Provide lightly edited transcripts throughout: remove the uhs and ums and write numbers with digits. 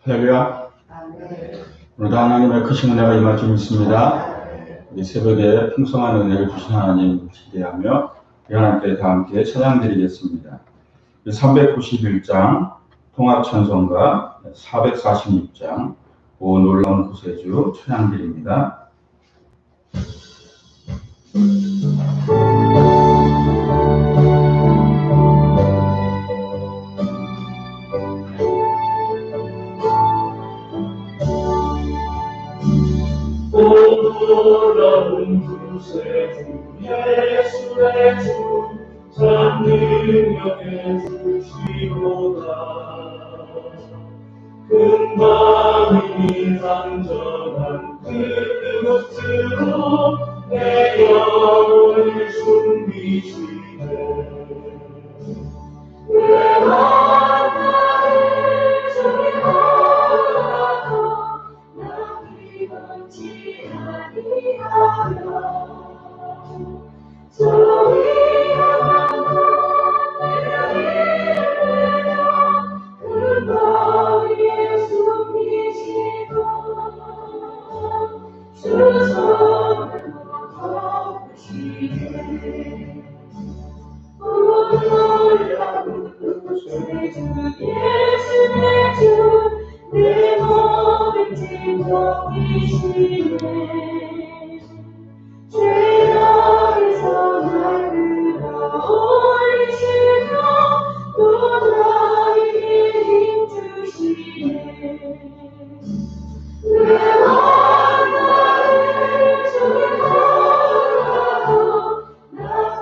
할렐루야. 오늘도 하나님의 크신 은혜가 임할 줄 믿습니다. 이 새벽에 풍성한 은혜를 주신 하나님 기대하며 하나님께 다 함께 찬양드리겠습니다. 391장 통합찬송가 446장 오 놀라운 구세주 찬양드립니다. 놀라운 구세주 예수의 주 참 능력의 주시로다. 금방이니 상전한 그 것으로 내 영혼을 숨기시네. 왜 나를 저리하라고 나 기분치 아니하며 저희 하나님 내가 이르며 그 바위에 숨기시고 주 손을 덮으시네. 놀라운 구세주 예수의 주 내 모든 짐 덮으시네. 죄악에서 날 끌어올리시며 또 나에게 힘 주시네. 왜 나를 저리하라고 나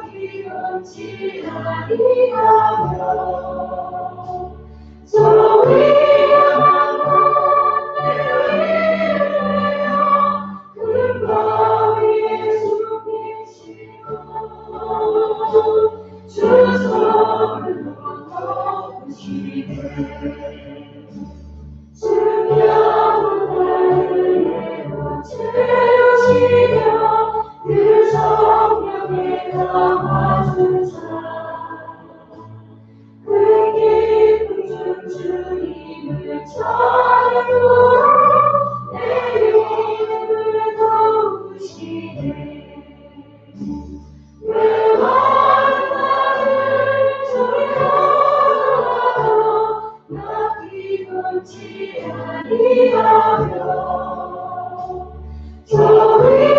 피곤치 아니하며 저희 그 성령에 담아주사 그 깊은 중 주님을 찬양으로 내 영혼을 도우시네. 왜 나를 저리하라고 나 피곤치 아니하며 저희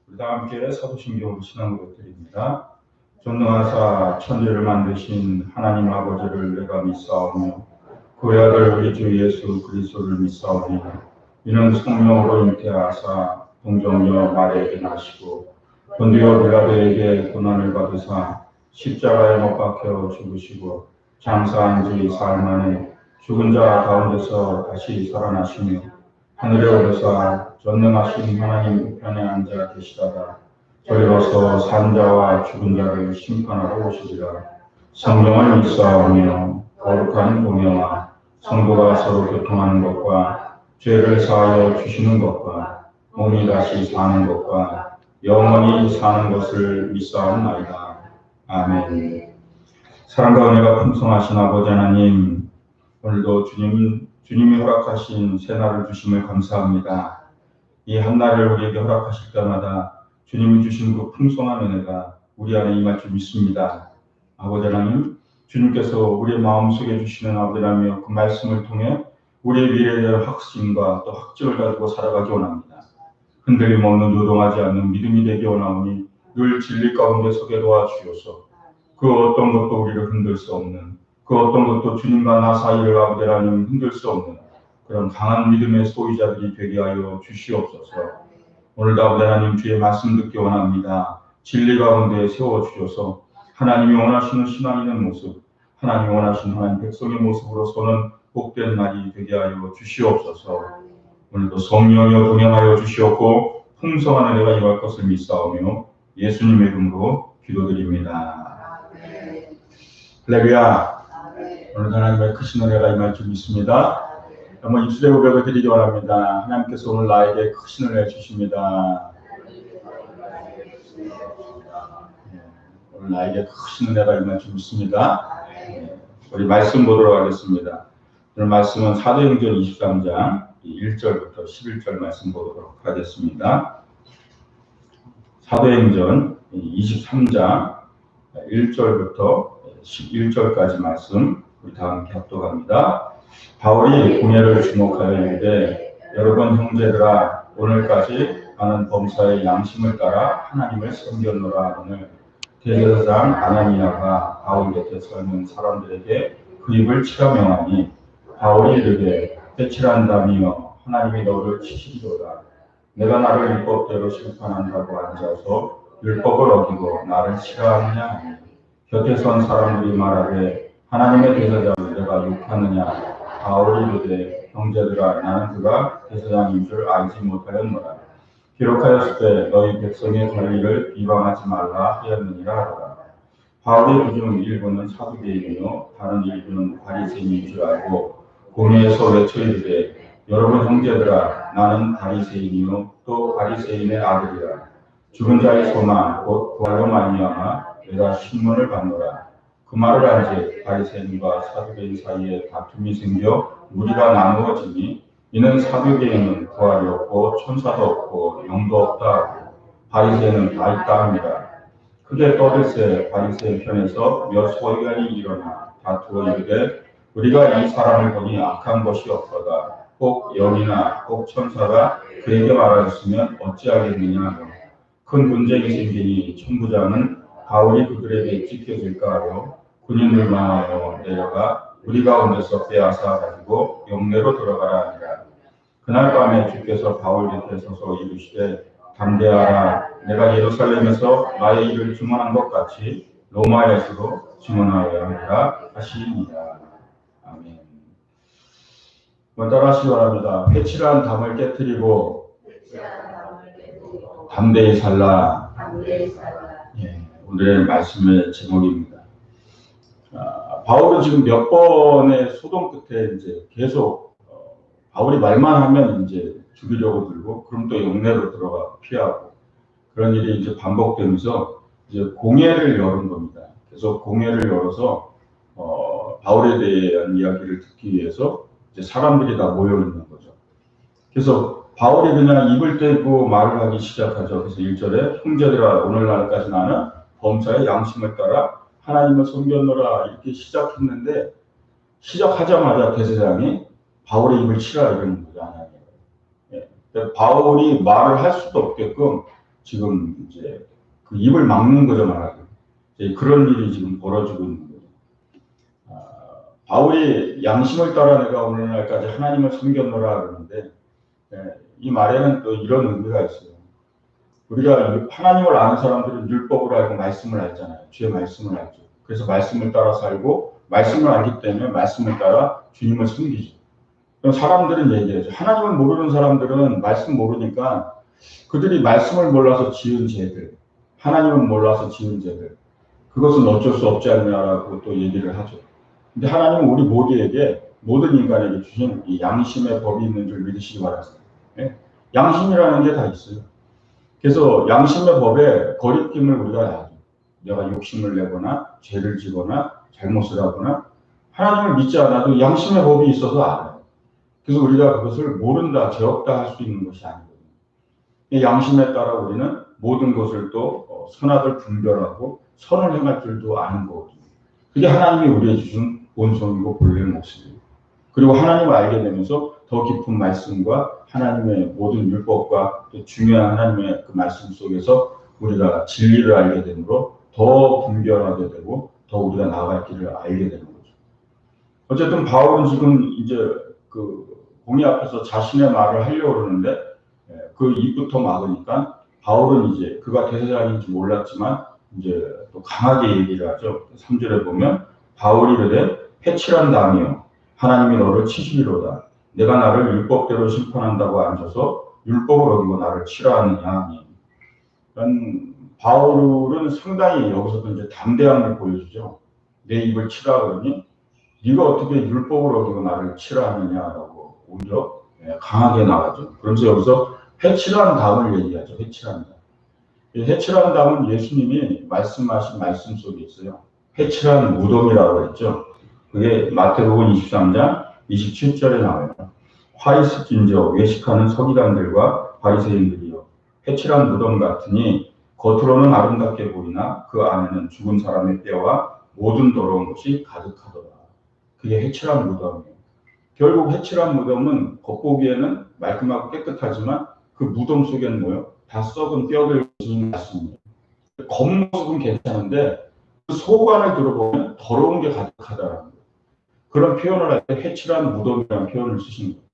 우리 다 함께 사도신경으로 신앙으로 드립니다. 전능하사 천지를 만드신 하나님 아버지를 내가 믿사오며 그 아들 우리 주 예수 그리스도를 믿사오니 이는 성령으로 잉태하사 동정녀 마리아에게 나시고 본디오 빌라도에게 고난을 받으사 십자가에 못 박혀 죽으시고 장사한 지 사흘 만에 죽은 자 가운데서 다시 살아나시며 하늘에 오르사 전능하신 하나님 우편에 앉아 계시다가 저리로서 산 자와 죽은 자를 심판하러 오시리라. 성령을 믿사오며 거룩한 공영아 성도가 서로 교통하는 것과 죄를 사하여 주시는 것과 몸이 다시 사는 것과 영원히 사는 것을 믿사옵나이다. 아멘. 사랑과 은혜가 풍성하신 아버지 하나님, 오늘도 주님이 허락하신 새날을 주심을 감사합니다. 이 한날을 우리에게 허락하실 때마다 주님이 주신 그 풍성한 은혜가 우리 안에 임할 줄 믿습니다. 아버지 하나님, 주님께서 우리의 마음속에 주시는 아버지라며 그 말씀을 통해 우리의 미래에 대한 확신과 또 확증을 가지고 살아가기 원합니다. 흔들림 없는 요동하지 않는 믿음이 되기 원하오니 늘 진리 가운데 서게 도와주옵소서. 그 어떤 것도 우리를 흔들 수 없는, 그 어떤 것도 주님과 나 사이를 아버지 하나님 흔들 수 없는 그런 강한 믿음의 소유자들이 되게 하여 주시옵소서. 오늘도 아버지 하나님 주의 말씀 듣기 원합니다. 진리 가운데 세워주셔서 하나님이 원하시는 신앙인의 모습, 하나님이 원하시는 하나님 백성의 모습으로서는 복된 날이 되게 하여 주시옵소서. 오늘도 성령이여 동행하여 주시옵고 풍성한 은혜가 임할 것을 믿사오며 예수님의 이름으로 기도드립니다. 할렐루야. 오늘 하나님의 크신 은혜가 임할 줄 믿습니다. 한번 입술의 고백을 드리기 원합니다. 하나님께서 오늘 나에게 크신 은혜 주십니다. 오늘 나에게 크신 은혜가 임할 줄 믿습니다. 우리 말씀 보도록 하겠습니다. 오늘 말씀은 사도행전 23장 1절부터 11절 말씀 보도록 하겠습니다. 사도행전 23장 1절부터 11절까지 말씀 우리 다 함께 합독합니다. 바울이 공회를 주목하여 이르되 여러분 형제들아 오늘까지 많은 범사의 양심을 따라 하나님을 섬겼노라. 오늘 대제사장 아나니아가 바울 곁에 서 있는 사람들에게 그 입을 치라 명하니 바울이 이르되 배칠한다며 하나님이 너를 치시리로다. 내가 나를 율법대로 심판한다고 앉아서 율법을 어기고 나를 치라하느냐 하니 곁에 선 사람들이 말하되 하나님의 대제사장을 내가 욕하느냐. 바울이 이르되 형제들아 나는 그가 대제사장인 줄 알지 못하였노라. 기록하였을 때 너희 백성의 권리를 비방하지 말라 하였느니라 하더라. 바울의 그중 일부는 사두개인이요 다른 일부는 바리새인인 줄 알고 공회에서 외쳐 이르되 여러분 형제들아 나는 바리새인이요 또 바리새인의 아들이라. 죽은 자의 소망 곧 부활로 말미암아 내가 신문을 받노라. 그 말을 한즉 바리새인과 사두개인 사이에 다툼이 생겨 무리가 나누어지니 이는 사두개인은 부활이 없고 천사도 없고 영도 없다 하고 바리새인은 다 있다 합니다. 크게 떠들새 바리새인 편에서 몇 서기관이 일어나 다투어 이르되 우리가 이 사람을 보니 악한 것이 없도다. 꼭 영이나 꼭 천사가 그에게 말하였으면 어찌하겠느냐 하며 큰 분쟁이 생기니 천부장은 바울이 그들에게 찢겨질까 하여 군인을 망하여 내려가 우리 가운데서 빼앗아 가지고 영내로 들어가라 하니라. 그날 밤에 주께서 바울 곁에 서서 이르시되 담대하라. 내가 예루살렘에서 나의 일을 증언한 것 같이 로마에서도 증언하여야 하리라 하시니라. 아멘. 따라 하시기 바랍니다. 회칠한 담을 깨뜨리고 담대히 살라. 예, 오늘의 말씀의 제목입니다. 바울은 지금 몇 번의 소동 끝에 이제 계속 바울이 말만 하면 이제 죽이려고 들고 그럼 또 영내로 들어가 피하고 그런 일이 이제 반복되면서 이제 공회를 열은 겁니다. 그래서 공회를 열어서 바울에 대한 이야기를 듣기 위해서 이제 사람들이 다 모여 있는 거죠. 그래서 바울이 그냥 입을 떼고 말을 하기 시작하죠. 그래서 1절에 형제들아 오늘날까지 나는 범사의 양심을 따라 하나님을 섬겼노라 이렇게 시작했는데 시작하자마자 대제사장이 바울의 입을 치라 이러는 거죠. 예. 바울이 말을 할 수도 없게끔 지금 이제 그 입을 막는 거죠. 말하기. 그런 일이 지금 벌어지고 있는 거죠. 바울이 양심을 따라 내가 오늘날까지 하나님을 섬겼노라 그러는데 이 말에는 또 이런 의미가 있어요. 우리가 하나님을 아는 사람들은 율법을 알고 말씀을 알잖아요. 주의 말씀을 알죠. 그래서 말씀을 따라 살고 말씀을 알기 때문에 말씀을 따라 주님을 섬기죠. 그럼 사람들은 얘기하죠. 하나님을 모르는 사람들은 말씀 모르니까 그들이 말씀을 몰라서 지은 죄들, 하나님을 몰라서 지은 죄들, 그것은 어쩔 수 없지 않냐라고 또 얘기를 하죠. 근데 하나님은 우리 모두에게 모든 인간에게 주신 이 양심의 법이 있는 줄 믿으시기 바랍니다. 예? 양심이라는 게 다 있어요. 그래서 양심의 법에 거리낌을 우리가 하죠. 내가 욕심을 내거나 죄를 지거나 잘못을 하거나 하나님을 믿지 않아도 양심의 법이 있어서 알아요. 그래서 우리가 그것을 모른다, 죄 없다 할 수 있는 것이 아니거든요. 이 양심에 따라 우리는 모든 것을 또 선악을 분별하고 선을 행할 줄도 아는 거거든요. 그게 하나님이 우리에게 주신 본성이고 본래의 모습이에요. 그리고 하나님을 알게 되면서 더 깊은 말씀과 하나님의 모든 율법과 또 중요한 하나님의 그 말씀 속에서 우리가 진리를 알게 되므로 더 분별하게 되고 더 우리가 나아갈 길을 알게 되는 거죠. 어쨌든 바울은 지금 이제 그 공의 앞에서 자신의 말을 하려고 그러는데 그 입부터 막으니까 바울은 이제 그가 대제사장인지 몰랐지만 이제 또 강하게 얘기를 하죠. 3절에 보면 바울이 이르되 해칠한다며 하나님이 너를 치시리로다. 내가 나를 율법대로 심판한다고 앉아서 율법을 어기고 나를 치라하느냐. 바울은 상당히 여기서도 이제 담대함을 보여주죠. 내 입을 치라 그러니 네가 어떻게 율법을 어기고 나를 치라하느냐라고 오히려 강하게 나가죠. 그러면서 여기서 해칠한 담을 얘기하죠. 해칠한 담. 해칠한 담은 예수님이 말씀하신 말씀 속에 있어요. 해칠한 무덤이라고 했죠. 그게 마태복음 23장 27절에 나와요. 화 있을진저 외식하는 서기관들과 바리새인들이여 해칠한 무덤 같으니 겉으로는 아름답게 보이나 그 안에는 죽은 사람의 뼈와 모든 더러운 것이 가득하더라. 그게 해칠한 무덤이에요. 결국 해칠한 무덤은 겉보기에는 말끔하고 깨끗하지만 그 무덤 속에는 뭐예요? 다 썩은 뼈들 같습니다. 겉모습은 괜찮은데 그 속안을 들어보면 더러운 게 가득하다라는 거예요. 그런 표현을 할 때 해칠한 무덤이라는 표현을 쓰신 거예요.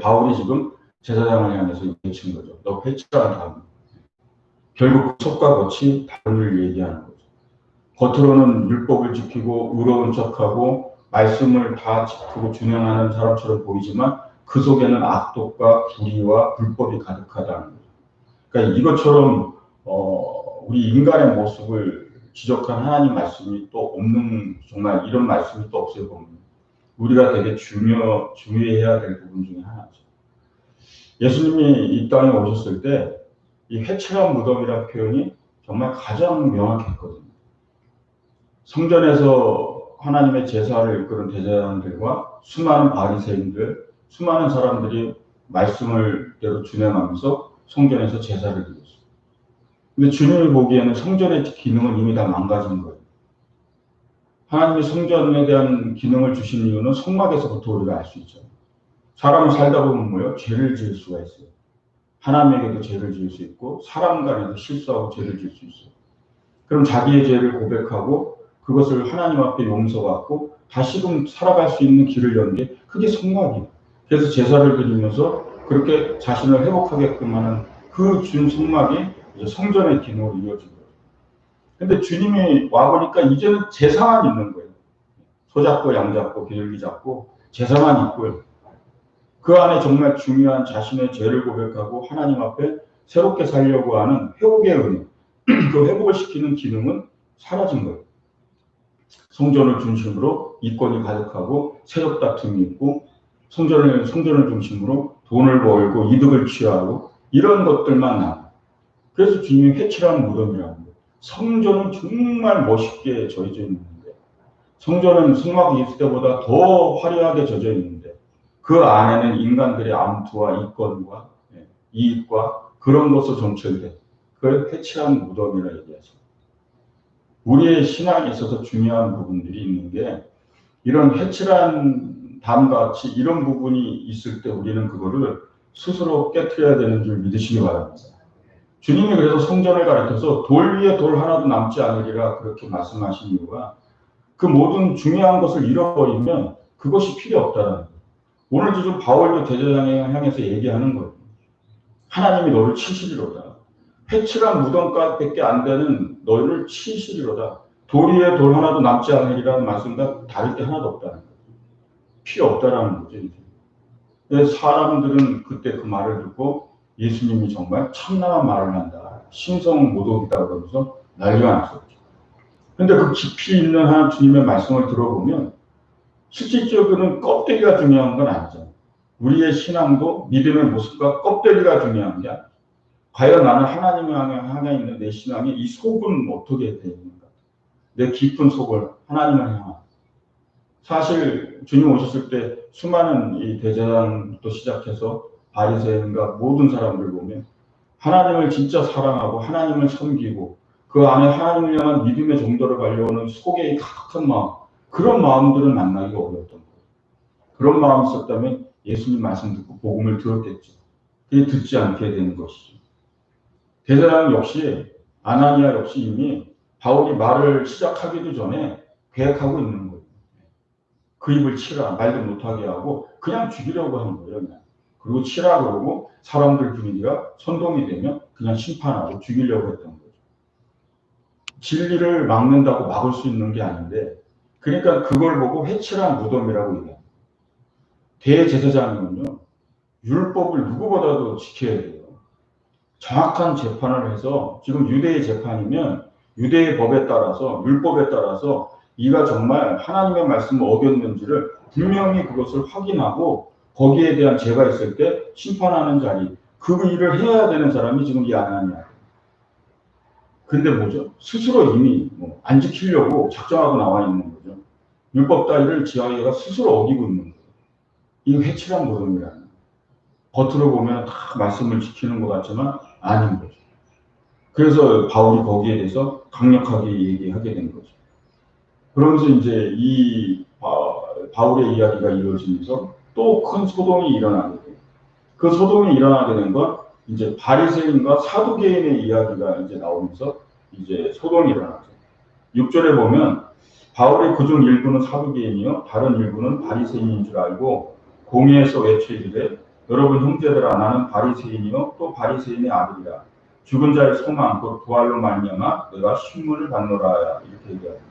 바울이 지금 제사장을 향해서 얘기친 거죠. 너 해칠한 담. 결국 속과 겉이 다름을 얘기하는 거죠. 겉으로는 율법을 지키고 의로운 척하고 말씀을 다 지키고 준행하는 사람처럼 보이지만 그 속에는 악독과 불의와 불법이 가득하다는 거죠. 그러니까 이것처럼 우리 인간의 모습을 지적한 하나님 말씀이 또 없는, 정말 이런 말씀이 또 없어요 보면. 우리가 되게 중요해야 될 부분 중에 하나죠. 예수님이 이 땅에 오셨을 때 이 해칠한 무덤이라는 표현이 정말 가장 명확했거든요. 성전에서 하나님의 제사를 이끄는 대제사장들과 수많은 바리새인들, 수많은 사람들이 말씀을 대로 준행하면서 성전에서 제사를 드렸어요. 근데 주님이 보기에는 성전의 기능은 이미 다 망가진 거예요. 하나님이 성전에 대한 기능을 주신 이유는 성막에서부터 우리가 알 수 있죠. 사람을 살다 보면 뭐예요? 죄를 지을 수가 있어요. 하나님에게도 죄를 지을 수 있고 사람 간에도 실수하고 죄를 지을 수 있어요. 그럼 자기의 죄를 고백하고 그것을 하나님 앞에 용서받고 다시금 살아갈 수 있는 길을 연 게 그게 성막이에요. 그래서 제사를 드리면서 그렇게 자신을 회복하게끔 하는 그 준 성막이 이제 성전의 기능으로 이어진 거예요. 근데 주님이 와보니까 이제는 제사만 있는 거예요. 소 잡고 양 잡고 비둘기 잡고 제사만 있고요. 그 안에 정말 중요한 자신의 죄를 고백하고 하나님 앞에 새롭게 살려고 하는 회복의 은혜, 그 회복을 시키는 기능은 사라진 거예요. 성전을 중심으로 이권이 가득하고 세력 다툼이 있고 성전을 중심으로 돈을 벌고 이득을 취하고 이런 것들만 남아요. 그래서 주님이 회칠한 무덤이라는 거예요. 성전은 정말 멋있게 져져 있는데 성전은 성막이 있을 때보다 더 화려하게 져져 있는데 그 안에는 인간들의 암투와 이권과 이익과 그런 것으로 점철된 그걸 회칠한 무덤이라 얘기하죠. 우리의 신앙에 있어서 중요한 부분들이 있는 게 이런 회칠한 담같이 이런 부분이 있을 때 우리는 그거를 스스로 깨트려야 되는 줄 믿으시기 바랍니다. 주님이 그래서 성전을 가르쳐서 돌 위에 돌 하나도 남지 않으리라 그렇게 말씀하신 이유가 그 모든 중요한 것을 잃어버리면 그것이 필요 없다는 거예요. 오늘 지금 바울도 제사장에 향해서 얘기하는 거예요. 하나님이 너를 치시리로다. 회칠한 무덤밖에 안 되는 너를 치시리로다. 돌 위에 돌 하나도 남지 않으리라는 말씀과 다를 게 하나도 없다는 거예요. 필요 없다라는 거죠. 그래서 사람들은 그때 그 말을 듣고 예수님이 정말 참나만 말을 한다. 신성모독이다 그러면서 난리가 났었죠. 그런데 그 깊이 있는 하나님 주님의 말씀을 들어보면 실질적으로는 껍데기가 중요한 건 아니죠. 우리의 신앙도 믿음의 모습과 껍데기가 중요한 게 아니에요. 과연 나는 하나님을 향해 있는 내 신앙이 이 속은 어떻게 되어 있는가? 내 깊은 속을 하나님을 향한. 사실 주님 오셨을 때 수많은 이 대제사장부터 시작해서 바리새인과 모든 사람들 보면 하나님을 진짜 사랑하고 하나님을 섬기고 그 안에 하나님을 향한 믿음의 정도를 가려오는 속에 가득한 마음, 그런 마음들은 만나기가 어려웠던 거예요. 그런 마음이 있었다면 예수님 말씀 듣고 복음을 들었겠죠. 그게 듣지 않게 되는 것이죠. 대제사장 역시 아나니아 역시 이미 바울이 말을 시작하기도 전에 계획하고 있는 거예요. 그 입을 치라, 말도 못하게 하고 그냥 죽이려고 하는 거예요. 그냥. 그리고 치라 그러고 사람들 분위기가 선동이 되면 그냥 심판하고 죽이려고 했던 거죠. 진리를 막는다고 막을 수 있는 게 아닌데, 그러니까 그걸 보고 회칠한 무덤이라고 얘기해요. 대제사장이면요, 율법을 누구보다도 지켜야 돼요. 정확한 재판을 해서, 지금 유대의 재판이면 유대의 법에 따라서, 율법에 따라서 이가 정말 하나님의 말씀을 어겼는지를 분명히 그것을 확인하고 거기에 대한 죄가 있을 때 심판하는 자리, 그 일을 해야 되는 사람이 지금 이 아나니아. 근데 뭐죠? 스스로 이미 안 지키려고 작정하고 나와 있는 거죠. 율법 따위를 지하에가 스스로 어기고 있는 거예요. 이거 회칠한 무덤이라는. 겉으로 보면 다 말씀을 지키는 것 같지만 아닌 거죠. 그래서 바울이 거기에 대해서 강력하게 얘기하게 된 거죠. 그러면서 이제 이 바울의 이야기가 이루어지면서 또 큰 소동이 일어나게 돼요. 그 소동이 일어나게 된 건 이제 바리새인과 사두개인의 이야기가 이제 나오면서 이제 소동이 일어나죠. 6절에 보면 바울의 그중 일부는 사두개인이요 다른 일부는 바리새인인 줄 알고 공회에서 외치기를 여러분 형제들아 나는 바리새인이요 또 바리새인의 아들이라 죽은 자의 소망 곧 부활로 말미암아 내가 신문을 받노라 이렇게 얘기합니다.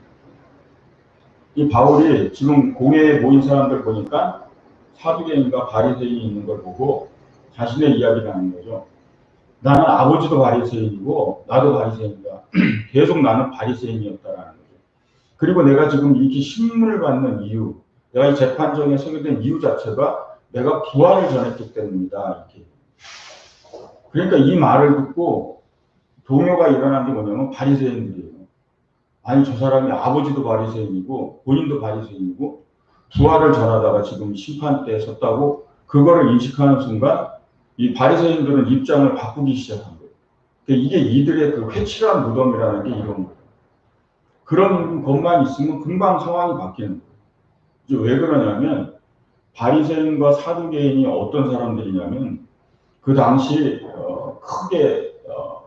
이 바울이 지금 공회에 모인 사람들 보니까 사두개인과 바리새인이 있는 걸 보고 자신의 이야기를 하는 거죠. 나는 아버지도 바리새인이고 나도 바리새인이다. 계속 나는 바리새인이었다라는 거죠. 그리고 내가 지금 이렇게 신문을 받는 이유, 내가 이 재판정에 서게 된 이유 자체가 내가 부활을 전했기 때문이다. 이렇게. 그러니까 이 말을 듣고 동요가 일어난 게 뭐냐면 바리새인들이에요. 아니 저 사람이 아버지도 바리새인이고 본인도 바리새인이고 부활을 전하다가 지금 심판 때에 섰다고 그거를 인식하는 순간 이 바리새인들은 입장을 바꾸기 시작한 거예요. 그러니까 이게 이들의 그 회칠한 무덤이라는 게 이런 거예요. 그런 것만 있으면 금방 상황이 바뀌는 거예요. 왜 그러냐면 바리새인과 사두개인이 어떤 사람들이냐면 그 당시 크게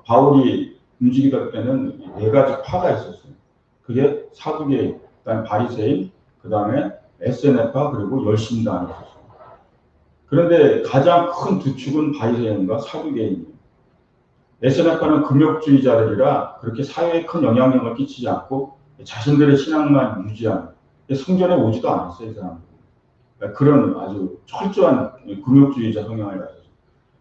바울이 움직이던 때는 네 가지 파가 있었어요. 그게 사두개인, 그다음에 바리새인, 그다음에 에세네파 그리고 열심당이 있었어요. 그런데 가장 큰 두 축은 바리새인과 사두개인이에요. 에세네파는 금욕주의자들이라 그렇게 사회에 큰 영향력을 끼치지 않고 자신들의 신앙만 유지하는 성전에 오지도 않았어요. 이 사람들. 그러니까 그런 아주 철저한 금욕주의자 성향을 가졌어요.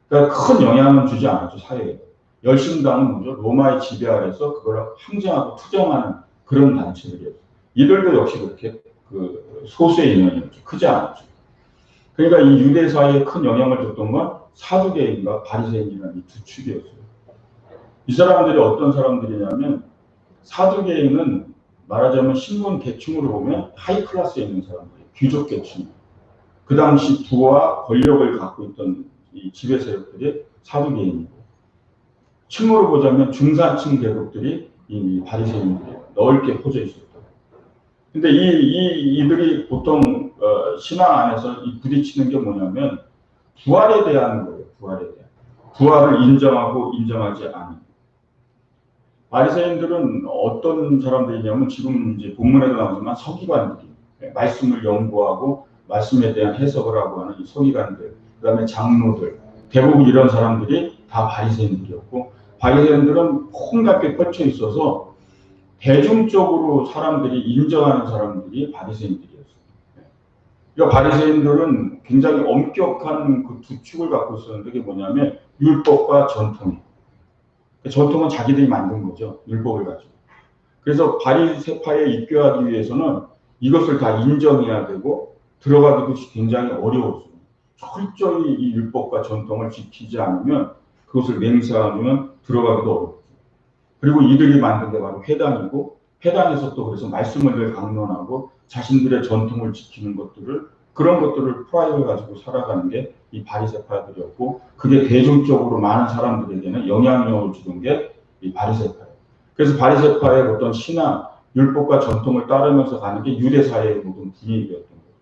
그러니까 큰 영향은 주지 않았죠. 사회에. 열심당은 뭐죠? 로마의 지배 아래서 그걸 항쟁하고 투쟁하는 그런 단체들이에요. 이들도 역시 그렇게 그 소수의 인원이었죠. 크지 않았죠. 그러니까 이 유대 사회에 큰 영향을 줬던 건 사두개인과 바리새인이라는 이 두 축이었어요. 이 사람들이 어떤 사람들이냐면 사두개인은 말하자면 신분 계층으로 보면 하이 클래스에 있는 사람들이에요. 귀족 계층. 그 당시 부와 권력을 갖고 있던 이 지배 세력들이 사두개인이고 층으로 보자면 중산층 계급들이 이 바리새인들이에요. 넓게 퍼져 있었다. 근데 이들이 보통 신앙 안에서 이 부딪히는 게 뭐냐면 부활에 대한 거예요. 부활에 대한. 부활을 인정하고 인정하지 않는. 바리새인들은 어떤 사람들이냐면 지금 이제 본문에도 나오지만 서기관들이 말씀을 연구하고 말씀에 대한 해석을 하고 하는 이 서기관들, 그다음에 장로들, 대부분 이런 사람들이 다 바리새인들이었고 바리새인들은 홍갑게 펼쳐 있어서 대중적으로 사람들이 인정하는 사람들이 바리새인들이었어요. 그러니까 바리새인들은 굉장히 엄격한 그 두 축을 갖고 있었는데 그게 뭐냐면 율법과 전통. 전통은 자기들이 만든 거죠. 율법을 가지고. 그래서 바리새파에 입교하기 위해서는 이것을 다 인정해야 되고 들어가기도 굉장히 어려웠어요. 철저히 이 율법과 전통을 지키지 않으면 그것을 맹세하면 들어가기도 어렵죠. 그리고 이들이 만든 게 바로 회당이고 해당해서 또 그래서 말씀을 늘 강론하고 자신들의 전통을 지키는 것들을 그런 것들을 프라이를 가지고 살아가는 게 이 바리새파들이었고 그게 대중적으로 많은 사람들에게는 영향력을 주는 게 이 바리새파예요. 그래서 바리새파의 어떤 신앙, 율법과 전통을 따르면서 가는 게 유대사회의 모든 분위기였던 거예요.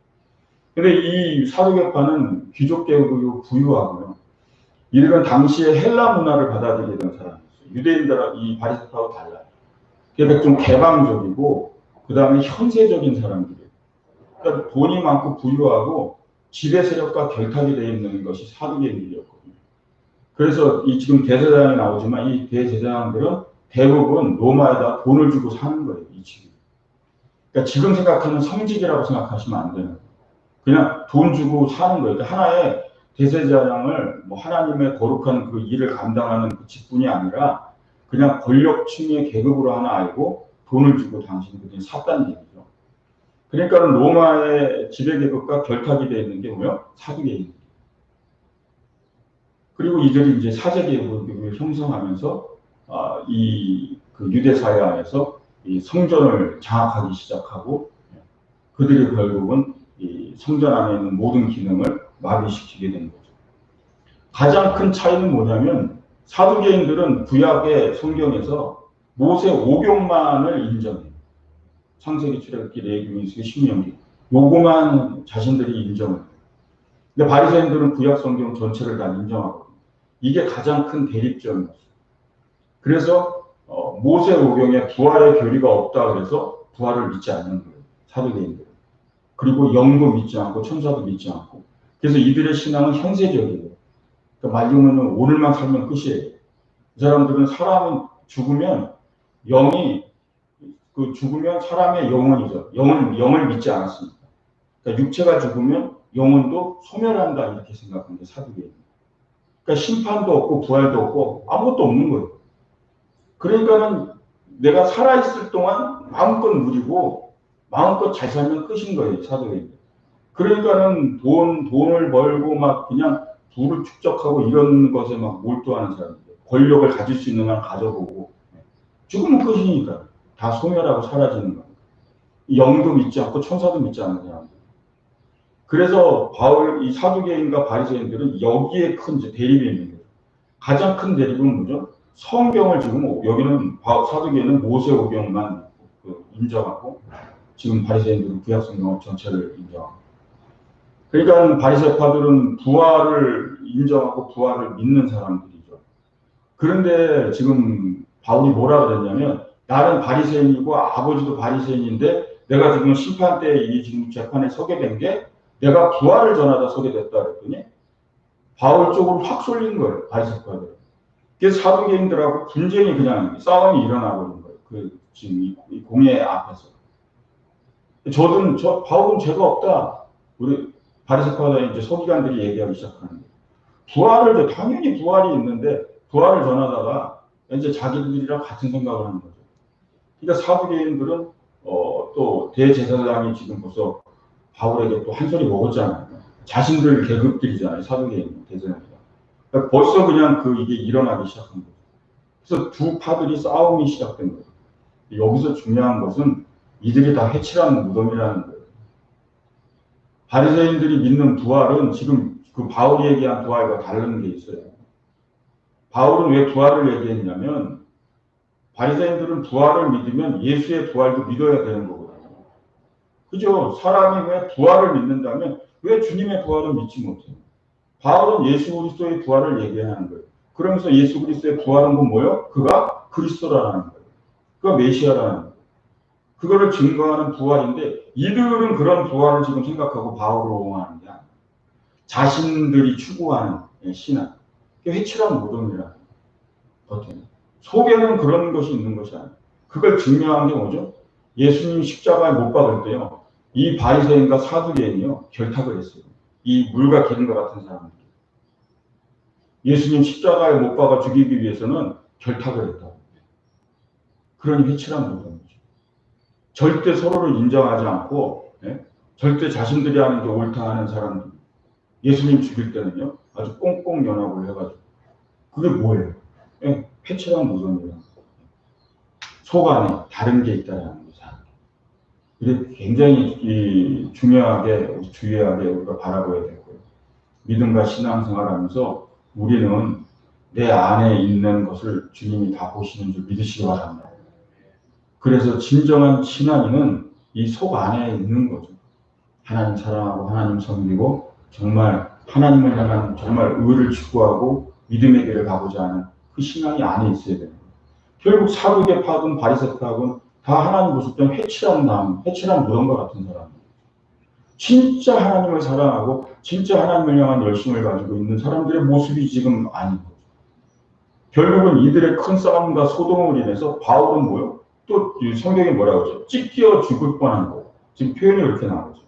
근데 이 사두개파는 귀족계급이고 부유하고요. 이들은 당시에 헬라 문화를 받아들이던 사람이었어요. 유대인들은 이 바리새파와 달라요. 그러니까 좀 개방적이고 그 다음에 현세적인 사람들이에요. 그러니까 돈이 많고 부유하고 지배 세력과 결탁이 되어 있는 것이 사두개인들이었거든요. 그래서 이 지금 대제사장이 나오지만 이 대제사장들은 대부분 로마에다 돈을 주고 사는 거예요. 이 집이. 그러니까 지금 생각하는 성직이라고 생각하시면 안 돼요. 그냥 돈 주고 사는 거예요. 그러니까 하나의 대제사장을 뭐 하나님의 거룩한 그 일을 감당하는 그 직분이 아니라 그냥 권력층의 계급으로 하나 알고 돈을 주고 당신들이 샀다는 얘기죠. 그러니까 로마의 지배계급과 결탁이 되어 있는 게 뭐예요? 사두개인. 그리고 이들이 이제 사제계급을 형성하면서 그 유대 사회 안에서 이 성전을 장악하기 시작하고 그들이 결국은 이 성전 안에 있는 모든 기능을 마비시키게 된 거죠. 가장 큰 차이는 뭐냐면 사두개인들은 구약의 성경에서 모세 오경만을 인정해요. 창세기, 출애굽기, 레위기, 민수기, 신명기. 요거만 자신들이 인정을 해요. 근데 바리새인들은 구약 성경 전체를 다 인정하거든요. 이게 가장 큰 대립점이었어요. 그래서 모세 오경에 부활의 교리가 없다 그래서 부활을 믿지 않는 거예요. 사두개인들은. 그리고 영도 믿지 않고 천사도 믿지 않고. 그래서 이들의 신앙은 현세적이에요. 그러니까 말하면 오늘만 살면 끝이에요. 이 사람들은 사람은 죽으면 영이 그 죽으면 사람의 영혼이죠. 영을 믿지 않았습니다. 그러니까 육체가 죽으면 영혼도 소멸한다 이렇게 생각하는 게 사두개예요. 그러니까 심판도 없고 부활도 없고 아무것도 없는 거예요. 그러니까는 내가 살아있을 동안 마음껏 누리고 마음껏 잘 살면 끝인 거예요. 사두개예요. 그러니까는 돈을 벌고 막 그냥 부를 축적하고 이런 것에 막 몰두하는 사람들. 권력을 가질 수 있는 한 가져보고 죽으면 끝이니까 다 소멸하고 사라지는 거예요. 영도 믿지 않고 천사도 믿지 않는 사람들. 그래서 이 사두개인과 바리새인들은 여기에 큰 대립이 있는 거예요. 가장 큰 대립은 뭐죠? 성경을 지금 여기는 사두개인은 모세오경만 인정하고 지금 바리새인들은 구약 성경 전체를 인정하고. 그러니까 바리새파들은 부활을 인정하고 부활을 믿는 사람들이죠. 그런데 지금 바울이 뭐라 그랬냐면 나는 바리새인이고 아버지도 바리새인인데 내가 지금 심판 때 이 지금 재판에 서게 된 게 내가 부활을 전하다 서게 됐다 그랬더니 바울 쪽으로 확 쏠린 거예요. 바리새파들. 그래서 사두개인들하고 분쟁이 그냥 싸움이 일어나고 있는 거예요. 그 지금 이 공회 앞에서. 바울은 죄가 없다. 우리 바리새파가 이제 서기관들이 얘기하기 시작하는 거예요. 부활을 당연히 부활이 있는데 부활을 전하다가 이제 자기들이랑 같은 생각을 하는 거죠. 그러니까 사두개인들은 또 대제사장이 지금 벌써 바울에게 또 한 소리 먹었잖아요. 자신들 계급들이잖아요. 사두개인 대제사장. 그러니까 벌써 그냥 이게 일어나기 시작한 거죠. 그래서 두 파들이 싸움이 시작된 거예요. 여기서 중요한 것은 이들이 다 해치라는 무덤이라는 거예요. 바리새인들이 믿는 부활은 지금 그 바울이 얘기한 부활과 다른 게 있어요. 바울은 왜 부활을 얘기했냐면 바리새인들은 부활을 믿으면 예수의 부활도 믿어야 되는 거거든요. 그죠? 사람이 왜 부활을 믿는다면 왜 주님의 부활을 믿지 못해요? 바울은 예수 그리스도의 부활을 얘기하는 거예요. 그러면서 예수 그리스도의 부활은 뭐예요? 그가 그리스도라는 거예요. 그가 메시아라는 거예요. 그거를 증거하는 부활인데 이들은 그런 부활을 지금 생각하고 바울을 옹호하는 게 아니에요. 자신들이 추구하는 신앙. 그게 회칠한 무덤이라는 거예요. 속에는 그런 것이 있는 것이 아니에요. 그걸 증명한 게 뭐죠? 예수님 십자가에 못 박을 때요. 이 바리새인과 사두개인이요. 결탁을 했어요. 이 물과 기름과 같은 사람들. 예수님 십자가에 못 박아 죽이기 위해서는 결탁을 했다. 그러니 회칠한 무덤이죠. 절대 서로를 인정하지 않고 절대 자신들이 하는 게 옳다 하는 사람들. 예수님 죽일 때는요. 아주 꽁꽁 연합을 해가지고. 그게 뭐예요? 회칠한 무덤이에요. 속 안에 다른 게 있다는 거죠. 이게 굉장히 중요하게 주의하게 우리가 바라봐야 되고요. 믿음과 신앙생활하면서 우리는 내 안에 있는 것을 주님이 다 보시는 줄 믿으시기 바랍니다. 그래서 진정한 신앙인은 이 속 안에 있는 거죠. 하나님 사랑하고 하나님 섬기고 정말 하나님을 향한 정말 의를 추구하고 믿음의 길을 가고자 하는 그 신앙이 안에 있어야 됩니다. 결국 사두개파든 바리새파든 다 하나님 보실 때 회칠한 무덤과 같은 사람입니다. 진짜 하나님을 사랑하고 진짜 하나님을 향한 열심을 가지고 있는 사람들의 모습이 지금 아닌 거죠. 결국은 이들의 큰 싸움과 소동으로 인해서 바울은 뭐요? 또 성경이 뭐라고 하죠? 찢겨 죽을 뻔한 거예요. 지금 표현이 그렇게 나오죠.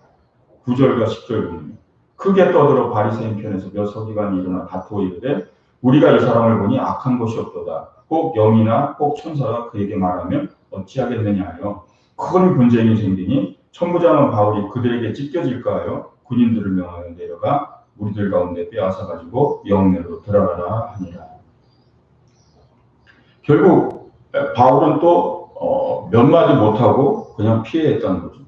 9절과 10절 보면 크게 떠들어 바리새인 편에서 몇 서기관이 일어나 다투어 이르되 우리가 이 사람을 보니 악한 것이 없도다. 꼭 영이나 꼭 천사가 그에게 말하면 어찌하겠느냐 하여 큰 분쟁이 생기니 천부장은 바울이 그들에게 찢겨질까 하여 군인들을 명하여 내려가 우리들 가운데 빼앗아 가지고 영내로 들어가라 하니라. 결국 바울은 또 몇 마디 못하고 그냥 피해했다는 거죠.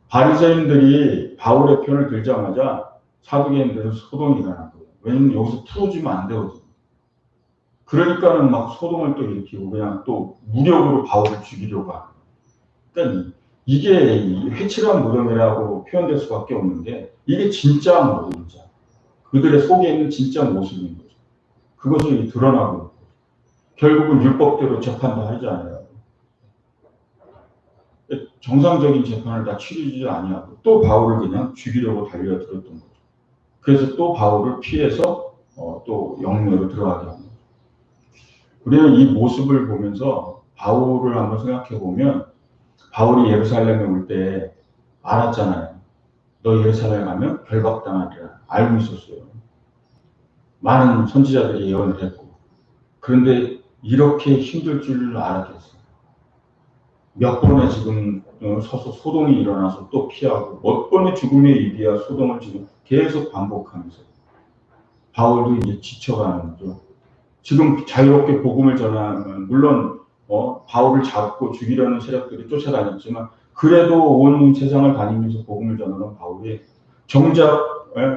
바리새인들이 바울의 편을 들자마자 사두개인들은 소동이 일어난 거예요. 왜냐면 여기서 풀어주면 안 되거든요. 그러니까는 막 소동을 또 일으키고 그냥 또 무력으로 바울을 죽이려고 하는. 그러니까 이게 회칠한 무덤이라고 표현될 수밖에 없는데 이게 진짜 거예요, 진짜. 그들의 속에 있는 진짜 모습인 거죠. 그것이 드러나고 있는 거죠. 결국은 율법대로 재판도 하지 않아요. 정상적인 재판을 다 치르지 아니하고 또 바울을 그냥 죽이려고 달려들었던 거죠. 그래서 또 바울을 피해서 또 영내로 들어가게 합니다. 우리는 이 모습을 보면서 바울을 한번 생각해 보면 바울이 예루살렘에 올 때 알았잖아요. 너 예루살렘에 가면 결박당하리라 알고 있었어요. 많은 선지자들이 예언을 했고 그런데 이렇게 힘들 줄을 알았겠어요. 몇 번의 지금 서서 소동이 일어나서 또 피하고 몇 번의 죽음의 위기와 소동을 지금 계속 반복하면서 바울도 이제 지쳐가는 거죠. 지금 자유롭게 복음을 전하면 물론 바울을 잡고 죽이려는 세력들이 쫓아다녔지만 그래도 온 세상을 다니면서 복음을 전하는 바울이 정작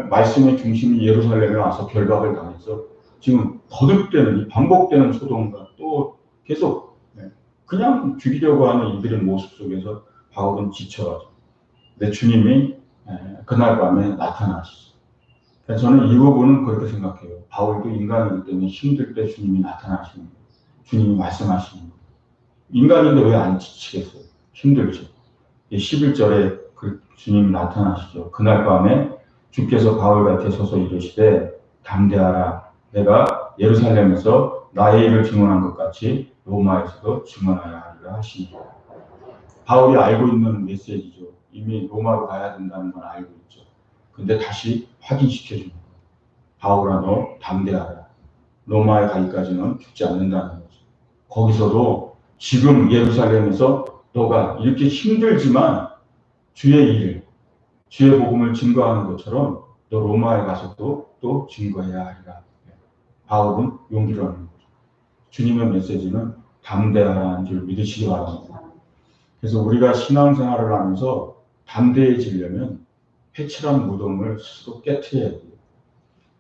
말씀의 중심이 예루살렘에 와서 결박을 당해서 지금 거듭되는 이 반복되는 소동과 또 계속 그냥 죽이려고 하는 이들의 모습 속에서 바울은 지쳐가죠. 근데 주님이 그날 밤에 나타나시죠. 저는 이 부분은 그렇게 생각해요. 바울도 인간이기 때문에 힘들 때 주님이 나타나시는 거예요. 주님이 말씀하시는 거예요. 인간인데 왜 안 지치겠어요? 힘들죠. 11절에 그 주님이 나타나시죠. 그날 밤에 주께서 바울 곁에 서서 이르시되 담대하라. 내가 예루살렘에서 나의 일을 증언한 것 같이 로마에서도 증언하여 하리라 하시니 바울이 알고 있는 메시지죠. 이미 로마로 가야 된다는 건 알고 있죠. 근데 다시 확인시켜주는 거예요. 바울아 너 담대하라. 로마에 가기까지는 죽지 않는다는 거죠. 거기서도 지금 예루살렘에서 너가 이렇게 힘들지만 주의 일, 주의 복음을 증거하는 것처럼 너 로마에 가서도 또 증거해야 하리라. 바울은 용기를 얻는 거죠. 주님의 메시지는 담대하라는 줄 믿으시기 바랍니다. 그래서 우리가 신앙생활을 하면서 담대해지려면 회칠한 무덤을 스스로 깨트려야 돼요.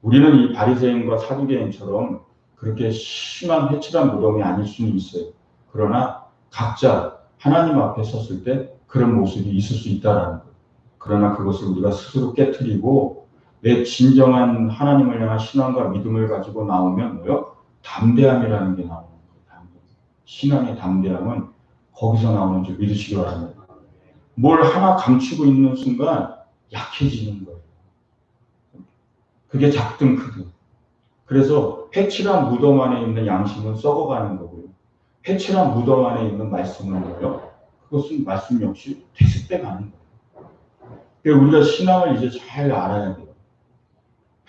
우리는 이 바리새인과 사두개인처럼 그렇게 심한 회칠한 무덤이 아닐 수는 있어요. 그러나 각자 하나님 앞에 섰을 때 그런 모습이 있을 수 있다라는 거예요. 그러나 그것을 우리가 스스로 깨트리고 내 진정한 하나님을 향한 신앙과 믿음을 가지고 나오면 뭐요? 담대함이라는 게 나오는 거예요. 담대함. 신앙의 담대함은 거기서 나오는 줄 믿으시기 바랍니다. 뭘 하나 감추고 있는 순간 약해지는 거예요. 그게 작든 크든. 그래서 회칠한 무덤 안에 있는 양심은 썩어가는 거고요. 회칠한 무덤 안에 있는 말씀은 뭐예요? 그것은 말씀 역시 퇴색돼 가는 거예요. 그러니까 우리가 신앙을 이제 잘 알아야 돼요.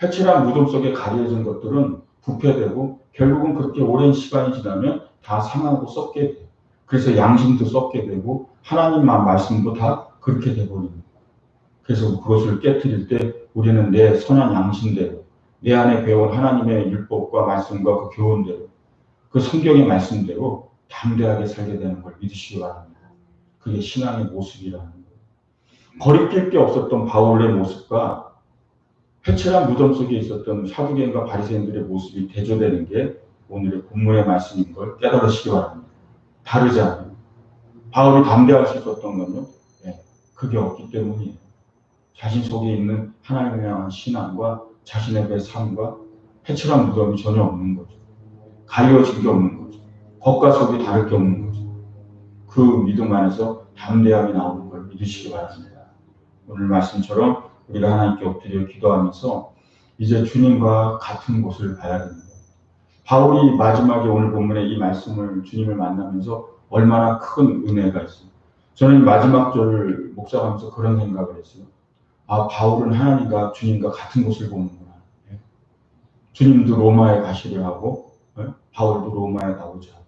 회칠한 무덤 속에 가려진 것들은 부패되고 결국은 그렇게 오랜 시간이 지나면 다 상하고 썩게 돼요. 그래서 양심도 썩게 되고 하나님만 말씀도 다 그렇게 돼버리는 거예요. 그래서 그것을 깨트릴 때 우리는 내 선한 양심대로 내 안에 배운 하나님의 율법과 말씀과 그 교훈대로 그 성경의 말씀대로 담대하게 살게 되는 걸 믿으시기 바랍니다. 그게 신앙의 모습이라는 거예요. 거리낄 게 없었던 바울의 모습과 회칠한 무덤 속에 있었던 사두개인과 바리새인들의 모습이 대조되는 게 오늘의 본문의 말씀인 걸 깨달으시기 바랍니다. 다르지 않아요. 바울이 담대할 수 있었던 건요, 그게 없기 때문이에요. 자신 속에 있는 하나님을 향한 신앙과 자신의 그 삶과 회칠한 무덤이 전혀 없는 거죠. 가려진 게 없는 거죠. 겉과 속이 다를 게 없는 거죠. 그 믿음 안에서 담대함이 나오는 걸 믿으시기 바랍니다. 오늘 말씀처럼 우리가 하나님께 엎드려 기도하면서 이제 주님과 같은 곳을 봐야 됩니다. 바울이 마지막에 오늘 본문에 이 말씀을 주님을 만나면서 얼마나 큰 은혜가 있어요. 저는 마지막 절을 묵상하면서 그런 생각을 했어요. 아, 바울은 하나님과 주님과 같은 곳을 보는구나. 주님도 로마에 가시려 하고 바울도 로마에 가고자 하고.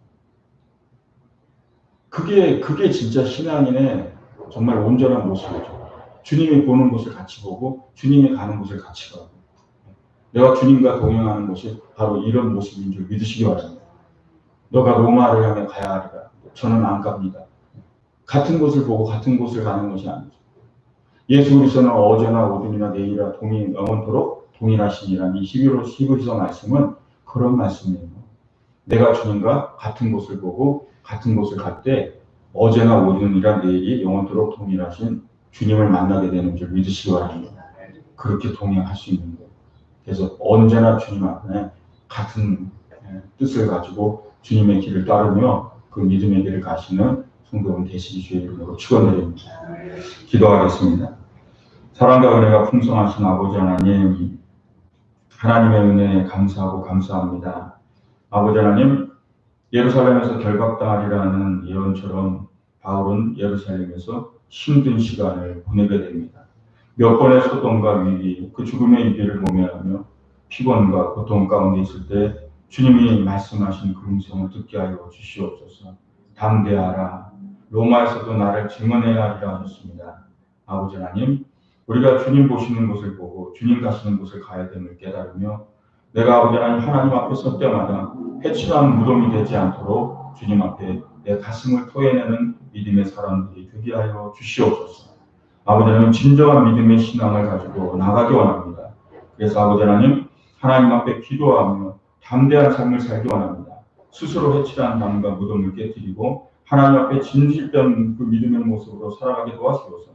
그게 진짜 신앙인의 정말 온전한 모습이죠. 주님이 보는 곳을 같이 보고 주님이 가는 곳을 같이 가고. 내가 주님과 동행하는 것이 바로 이런 모습인 줄 믿으시기 바랍니다. 너가 로마를 향해 가야 하리라. 저는 안 갑니다. 같은 곳을 보고 같은 곳을 가는 것이 아니죠. 예수 그리스도는 어제나 오늘이나 내일이나 영원토록 동일하시니라. 이 히브리서 말씀은 그런 말씀이에요. 내가 주님과 같은 곳을 보고 같은 곳을 갈 때 어제나 오늘이나 내일이 영원토록 동일하신 주님을 만나게 되는 줄 믿으시기 바랍니다. 그렇게 동행할 수 있는 거예요. 그래서 언제나 주님 앞에 같은 뜻을 가지고 주님의 길을 따르며 그 믿음의 길을 가시는 성도분 되시기 주의 이름으로 축원드립니다. 기도하겠습니다. 사랑과 은혜가 풍성하신 아버지 하나님, 하나님의 은혜에 감사하고 감사합니다. 아버지 하나님, 예루살렘에서 결박당하리라는 예언처럼 바울은 예루살렘에서 힘든 시간을 보내게 됩니다. 몇 번의 소동과 위기, 그 죽음의 위기를 모면하며 피곤과 고통 가운데 있을 때 주님이 말씀하신 그 음성을 듣게 하여 주시옵소서. 담대하라. 로마에서도 나를 증언해야 하리라 하셨습니다. 아버지 하나님, 우리가 주님 보시는 곳을 보고 주님 가시는 곳을 가야 됨을 깨달으며 내가 아버지 하나님 앞에 설 때마다 해치한 무덤이 되지 않도록 주님 앞에 내 가슴을 토해내는 믿음의 사람들이 되게 하여 주시옵소서. 아버지 하나님, 진정한 믿음의 신앙을 가지고 나가기 원합니다. 그래서 아버지 하나님 앞에 기도하며 담대한 삶을 살기 원합니다. 스스로 해치한 담과 무덤을 깨뜨리고 하나님 앞에 진실된 그 믿음의 모습으로 살아가게 도와주셔서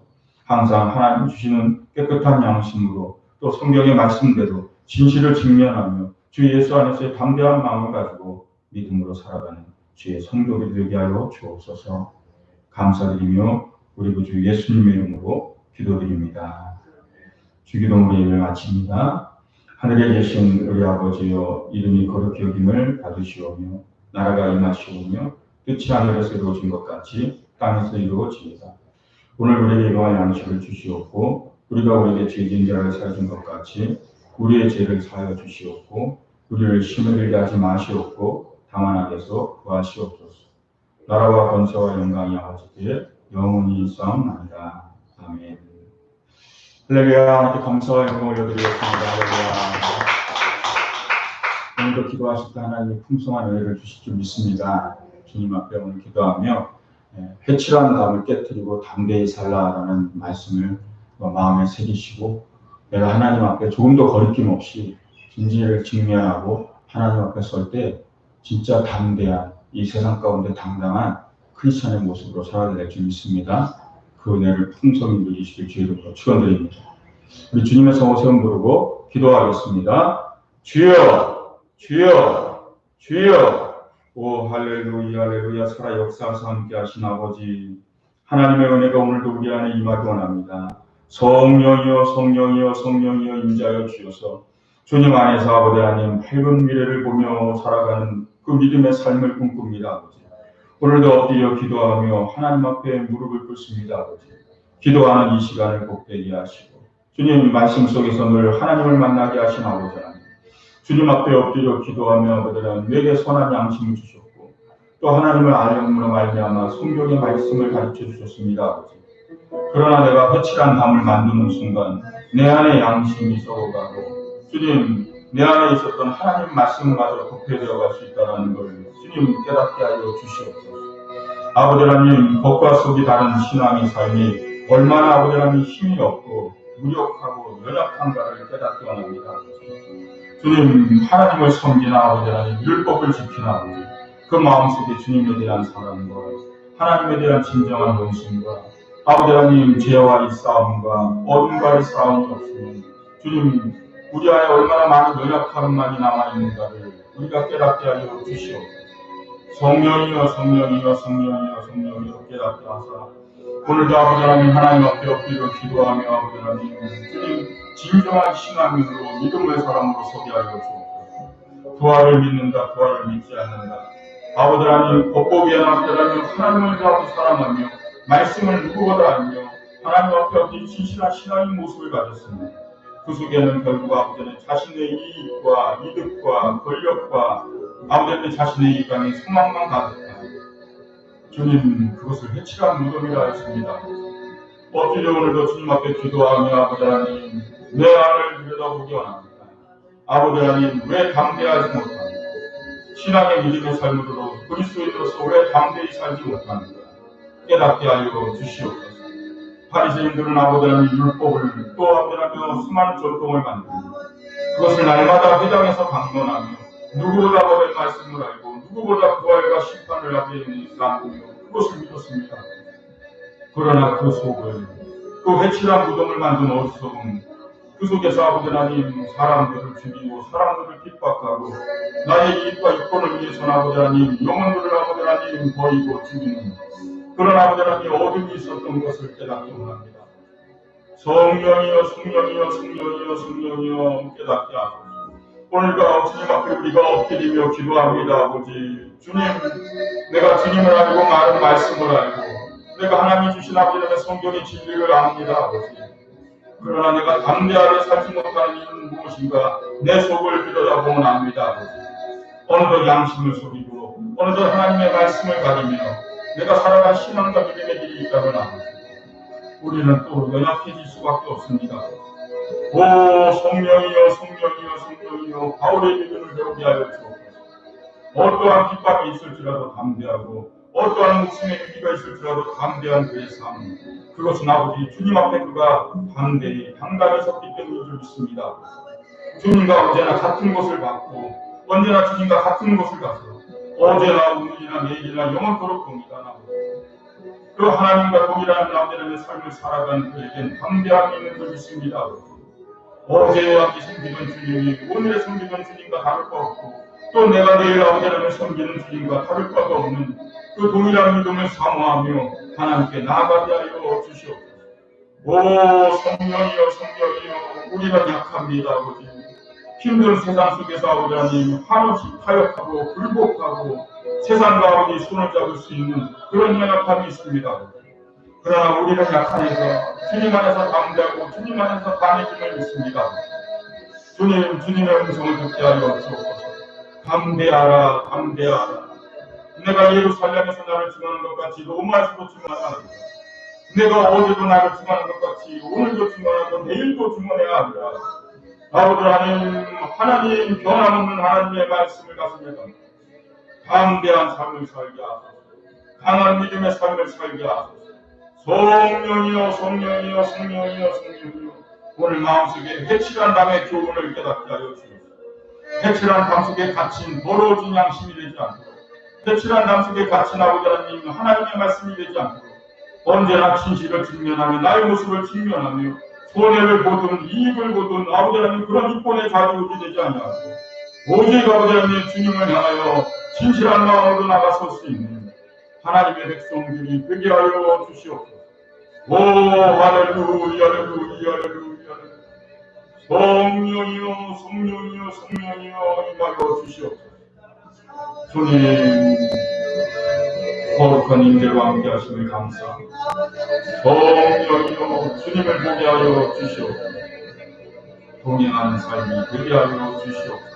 항상 하나님 주시는 깨끗한 양심으로 또 성경의 말씀대로 진실을 직면하며 주 예수 안에서의 담대한 마음을 가지고 믿음으로 살아가는 주의 성도들이 되게 하여 주옵소서. 감사드리며 우리 구주 예수님의 이름으로 기도드립니다. 주기도문의 예배를 마칩니다. 하늘에 계신 우리 아버지여, 이름이 거룩히 여김을 받으시오며 나라가 임하시오며 뜻이 하늘에서 이루어진 것 같이 땅에서 이루어지이다. 오늘 우리에게 일용할 양식을 주시옵고 우리가 우리에게 죄진 자를 사해준 것 같이 우리의 죄를 사하여 주시옵고 우리를 시험에 들게 하지 마시옵고 다만 악에서 구하시옵소서. 나라와 권세와 영광이 아버지께 영원히 있사옵나이다. 아멘. 할렐루야. 하나님께 감사와 영광을 올려드리겠습니다. 할렐루야. 오늘도 기도하실 때 하나님이 풍성한 은혜를 주실 줄 믿습니다. 주님 앞에 오늘 기도하며 회칠한 담을 깨뜨리고 담대히 살라라는 말씀을 마음에 새기시고 내가 하나님 앞에 조금도 거리낌 없이 진실을 직면하고 하나님 앞에 설 때 진짜 담대한 이 세상 가운데 당당한 크리스천의 모습으로 살아야 될 줄 믿습니다. 그 은혜를 풍성히 누리시길 주의 이름으로 축원드립니다. 우리 주님의 성호세움 부르고 기도하겠습니다. 주여, 주여, 주여. 오 할렐루야, 할렐루야. 살아 역사하사 함께 하신 아버지 하나님의 은혜가 오늘도 우리 안에 임하기 원합니다. 성령이여, 성령이여, 성령이여 임자여 주셔서 주님 안에서 아버지 하나님 밝은 미래를 보며 살아가는 그 믿음의 삶을 꿈꿉니다. 아버지 오늘도 엎드려 기도하며 하나님 앞에 무릎을 꿇습니다. 아버지 기도하는 이 시간을 복되게 하시고 주님 말씀 속에서 늘 하나님을 만나게 하신 아버지 하나님 주님 앞에 엎드려 기도하며 아버지 하나님 내게 선한 양심을 주셨고 또 하나님을 알므로 말미암아 성경의 말씀을 가르쳐 주셨습니다. 아버지 그러나 내가 회칠한 담을 만드는 순간 내 안에 양심이 썩어가고 주님 내 안에 있었던 하나님 말씀마저 도패되어 갈 수 있다는 걸 주님 깨닫게 하여 주시옵소서. 아버지 하나님, 겉과 속이 다른 신앙의 삶이 얼마나 아버지 하나님 힘이 없고 무력하고 연약한가를 깨닫게 원합니다. 주님, 하나님을 섬기나 아버지 하나님, 율법을 지키나 그 마음속에 주님에 대한 사랑과 하나님에 대한 진정한 원심과 아버지 하나님, 죄와의 싸움과 어둠과의 싸움이 없으면 주님, 우리 안에 얼마나 많은 연약함만이 남아있는가를 우리가 깨닫게 하여 주시옵소서. 성령이여 성령이여 성령이여 성령이여 깨닫게 하사 오늘도 아버지 하나님, 하나님 앞에 엎드려 기도하며 아버지 하나님, 주님 진정한 신앙으로 믿음의 사람으로 서게 하여 주옵소서. 부활을 믿는다, 부활을 믿지 않는다. 아버지 하나님, 겉보기에는 하나님을 더 사랑하며 말씀을 누구보다 알며 하나님 앞에 엎드린 진실한 신앙의 모습을 가졌습니다. 그 속에는 결국 아버지 하나님 자신의 이익과 이득과 권력과 아버지 하나님 자신의 이익과 소망만 가득한 주님, 그것을 해치란 무덤이라 했습니다. 엎드려 오늘도 주님 앞에 기도하며 아버지 하나님, 내 안을 들여다보기 원합니다. 아버지 하나님, 왜 담대하지 못합니까? 신앙의 믿음의 삶으로 그리스도인으로서 왜 담대히 살지 못합니까? 깨닫게 하여 주시옵소서. 바리새인들은 아버지 하나님 율법을 또 아버지 하나님 수많은 전통을 만듭니다. 그것을 날마다 회당에서 강론하며 누구보다 법의 말씀을 알고 누구보다 부활과 심판을 앞에 나누며 그것을 믿었습니다. 그러나 그 속을 그 회칠한 무덤을 만든 어리석음, 그 속에서 아버지 하나님 사람들을 죽이고 사람들을 핍박하고 나의 이익과 이권을 위해서 아버지 하나님 영혼들을 아버지 하나님 버리고 죽이는 그런 아버지 하나님 어둠이 있었던 것을 깨닫게 원합니다. 성령이여 성령이여 성령이여 성령이여 깨닫게 하소서. 오늘도 주님 앞에 우리가 엎드리며 기도합니다. 아버지 주님, 내가 주님을 알고 많은 말씀을 알고 내가 하나님이 주신 아버지 하나님의 성경의 진리를 압니다. 아버지, 그러나 내가 담대하게 살지 못하는 이유는 무엇인가? 내 속을 들여다보면 압니다. 아버지, 어느덧 양심을 속이고 어느덧 하나님의 말씀을 가리며 내가 살아간 신앙과 믿음의 길이 있다면 아버지, 우리는 또 연약해질 수밖에 없습니다. 오 성령이여 성령이여 성령이여 바울의 믿음을 배우게 하여 주옵소서. 어떠한 핍박이 있을지라도 담대하고 어떠한 목숨의 위기가 있을지라도 담대한 그의 삶, 그것은 아버지 주님 앞에 그가 담대히 당당히 섰기 때문인 줄 믿습니다. 주님과 언제나 같은 곳을 받고 언제나 주님과 같은 곳을 가서 어제나 오늘이나 내일이나 영원토록 동일한 아버지, 그 하나님과 동일한 남들의 삶을 살아가는 그에겐 담대함이 있는 줄 믿습니다. 어제와 섬기던 주님이 오늘의 섬기던 주님과 다를 바 없고 또 내가 내일 아버지를 섬기는 주님과 다를 바가 없는 그 동일한 믿음을 사모하며 하나님께 나아가게 하여 주시옵소서. 오 성령이여 성령이여, 우리는 약합니다. 아버지, 힘든 세상 속에서 아버지 하나님 한없이 타협하고 굴복하고 세상과 아버지 손을 잡을 수 있는 그런 연약함이 있습니다. 그러나 우리는 약한해서 주님 안에서 담대하고 주님 안에서 강해짐을 믿습니다. 주님, 주님의 음성을 듣게 하여 주옵소서. 담대하라 담대하라. 내가 예루살렘에서 나를 증언한 것 같이 로마에서도 증언하라. 내가 어제도 나를 증언한 것 같이 오늘도 증언하고 내일도 증언해야 합니다. 아버지 하나님 변함없는 하나님의 말씀을 가슴에 담고 담대한 삶을 살게 하소서. 강한 믿음의 삶을 살게 하소서. 성령이여 성령이여 성령이여 성령이여, 오늘 마음속에 해칠한 담의 교훈을 깨닫게 하여 주옵소서. 해칠한 담 속에 갇힌 더러워진 양심이 되지 않도록, 해칠한 담 속에 갇힌 아버지 하나님 하나님의 말씀이 되지 않도록 언제나 진실을 직면하며 나의 모습을 직면하며 손해를 보든 이익을 보든 아버지 하나님 그런 이권에 좌지우지 되지 아니하고 오직 아버지 하나님 주님을 향하여 진실한 마음으로 나가설 수 있는 하나님의 백성들이 되게 하여 주시옵소서. 오 할렐루야 할렐루야 할렐루야. 성령이여 성령이여 성령이여 임하여 주시옵소서. 주님 거룩한 임재와 함께 하심을 감사. 성령이여 주님을 보게 하여 주시옵소서. 동행하는 삶이 되게 하여 주시옵소서.